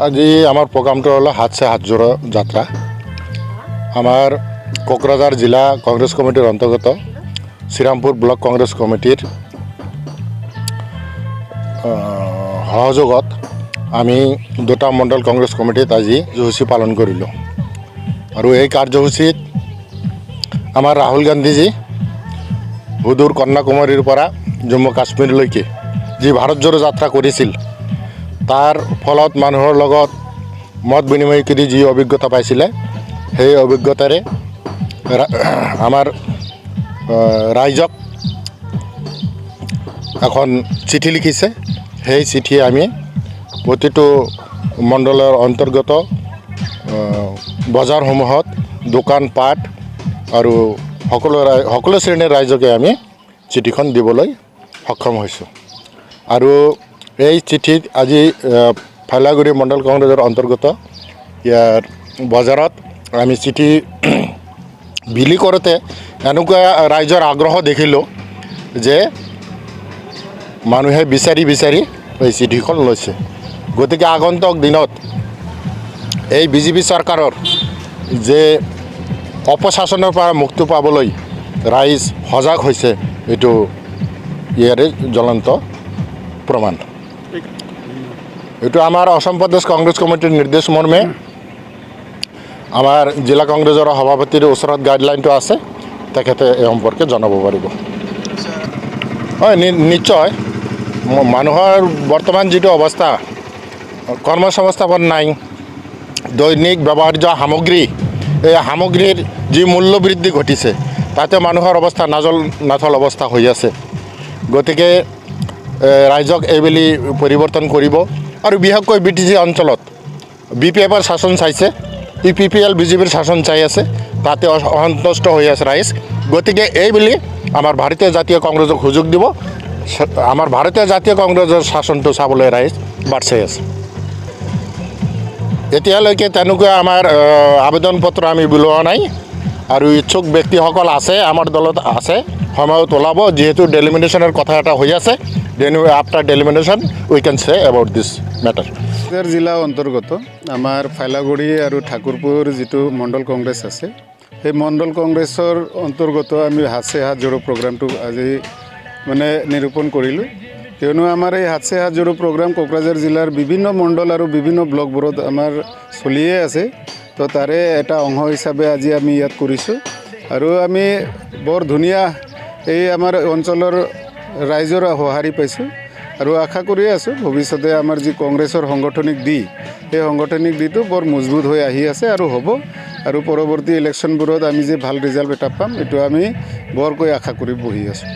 আজি আমার প্রোগ্রামটা হলো হাত সে হাত জোড়া যাত্রা। আমার কোকরাঝার জেলা কংগ্রেস কমিটির অন্তর্গত শ্রীরামপুর ব্লক কংগ্রেস কমিটির সহযোগত আমি দুটা মণ্ডল কংগ্রেস কমিটিত আজি কাৰ্যসূচী পালন কৰিলোঁ। আৰু এই কাৰ্যসূচীত আমাৰ ৰাহুল গান্ধীজী সুদূৰ কন্যাকুমাৰীৰ পৰা জম্মু কাশ্মীৰলৈকে যি ভাৰত জোড়ো যাত্ৰা কৰিছিল, তাৰ ফলত মানুহৰ লগত মত বিনিময় কৰি যি অভিজ্ঞতা পাইছিলে, সেই অভিজ্ঞতাৰে আমাৰ ৰাইজক এখন চিঠি লিখিছে। সেই চিঠি আমি প্ৰতিটো মণ্ডলৰ অন্তৰ্গত বজাৰসমূহত দোকানপাট আৰু সকলো শ্ৰেণীৰ ৰাইজকে আমি চিঠিখন দিবলৈ সক্ষম হৈছোঁ। আৰু এই চিঠিত আজি ফাইলাগুৰি মণ্ডল কংগ্ৰেছৰ অন্তৰ্গত ইয়াৰ বজাৰত আমি চিঠি বিলি কৰোঁতে এনেকুৱা ৰাইজৰ আগ্ৰহ দেখিলোঁ যে মানুহে বিচাৰি বিচাৰি এই চিঠিখন লৈছে। গতিকে আগন্তুক দিনত এই বিজেপি চৰকাৰৰ যে অপশাসনৰ পৰা মুক্তি পাবলৈ ৰাইজ সজাগ হৈছে, এইটো ইয়াৰে জ্বলন্ত প্ৰমাণ। এইটো আমাৰ অসম প্ৰদেশ কংগ্ৰেছ কমিটিৰ নিৰ্দেশ মৰ্মে আমাৰ জিলা কংগ্ৰেছৰ সভাপতিৰ ওচৰত গাইডলাইনটো আছে, তেখেতে এই সম্পৰ্কে জনাব পাৰিব। হয়, নিশ্চয় মানুহৰ বৰ্তমান যিটো অৱস্থা, কৰ্মসংস্থাপন নাই, দৈনিক ব্যৱহাৰ্য সামগ্ৰী, এই সামগ্ৰীৰ যি মূল্য বৃদ্ধি ঘটিছে, তাতে মানুহৰ অৱস্থা নাথল অৱস্থা হৈ আছে। গতিকে ৰাইজক এইবেলি পৰিৱৰ্তন কৰিব। আৰু বিশেষকৈ BTC অঞ্চলত BPFৰ শাসন চাইছে, PPL বিজেপিৰ শাসন চাই আছে, তাতে অসন্তুষ্ট হৈ আছে ৰাইজ। গতিকে এইবেলি আমাৰ ভাৰতীয় জাতীয় কংগ্ৰেছক সুযোগ দিব। আমাৰ ভাৰতীয় জাতীয় কংগ্ৰেছৰ শাসনটো চাবলৈ ৰাইজ বাট চাই আছে। এতিয়ালৈকে তেনেকুৱা আমাৰ আবেদন পত্ৰ আমি বিলোৱা নাই, আৰু ইচ্ছুক ব্যক্তিসকল আছে, আমাৰ দলত আছে, সময়ত ওলাব। যিহেতু ডেলিমিনেশ্যনৰ কথা এটা হৈ আছে, আফটাৰ ডেলিমিনেশ্যন উই কেন চে এবাউট দিছ মেটাৰ। জিলা অন্তৰ্গত আমাৰ ফাইলাগুৰি আৰু ঠাকুৰপুৰ যিটো মণ্ডল কংগ্ৰেছ আছে, সেই মণ্ডল কংগ্ৰেছৰ অন্তৰ্গত আমি হাত সে হাত জোড়ো প্ৰগ্ৰামটো আজি নিৰূপণ কৰিলোঁ। কিয়নো আমাৰ এই হাত সে হাত জোড়ো প্ৰগ্ৰাম কোকৰাঝাৰ জিলাৰ বিভিন্ন মণ্ডল আৰু বিভিন্ন ব্লকবোৰত আমাৰ চলিয়ে আছে। তো তাৰে এটা অংশ হিচাপে আজি আমি ইয়াত কৰিছোঁ। আৰু আমি বৰ ধুনীয়া এই আমাৰ অঞ্চলৰ ৰাইজৰ সঁহাৰি পাইছোঁ, আৰু আশা কৰি আছোঁ ভৱিষ্যতে আমাৰ যি কংগ্ৰেছৰ সাংগঠনিক দিশ, সেই সাংগঠনিক দিশটো বৰ মজবুত হৈ আহি আছে আৰু হ'ব। আৰু পৰৱৰ্তী ইলেকশ্যনবোৰত আমি যে ভাল ৰিজাল্ট এটা পাম, এইটো আমি বৰকৈ আশা কৰি বহি আছোঁ।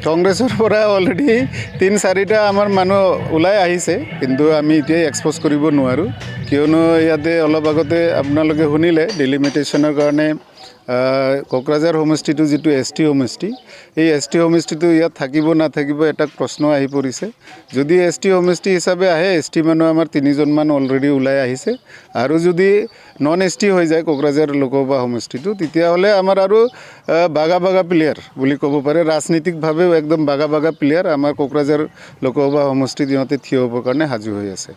কংগ্ৰেছৰ পৰা অলৰেডি 3-4টা আমাৰ মানুহ ওলাই আহিছে, কিন্তু আমি এতিয়াই এক্সপ'জ কৰিব নোৱাৰোঁ। কিয়নো ইয়াতে অলপ আগতে আপোনালোকে শুনিলে ডিলিমিটেশ্যনৰ কাৰণে কোকৰাঝাৰ সমষ্টিটো যিটো ST সমষ্টি, এই ST সমষ্টিটো ইয়াত থাকিব নাথাকিব এটা প্ৰশ্ন আহি পৰিছে। যদি ST সমষ্টি হিচাপে আহে, ST মানুহ আমাৰ 3জনমান অলৰেডি ওলাই আহিছে। আৰু যদি নন ST হৈ যায় কোকৰাঝাৰ লোকসভা সমষ্টিটো, তেতিয়াহ'লে আমাৰ আৰু বাগা প্লেয়াৰ বুলি ক'ব পাৰে, ৰাজনীতিকভাৱেও একদম বাগা প্লেয়াৰ আমাৰ কোকৰাঝাৰ লোকসভা সমষ্টিত ইহঁতে থিয় হ'বৰ কাৰণে সাজু হৈ আছে।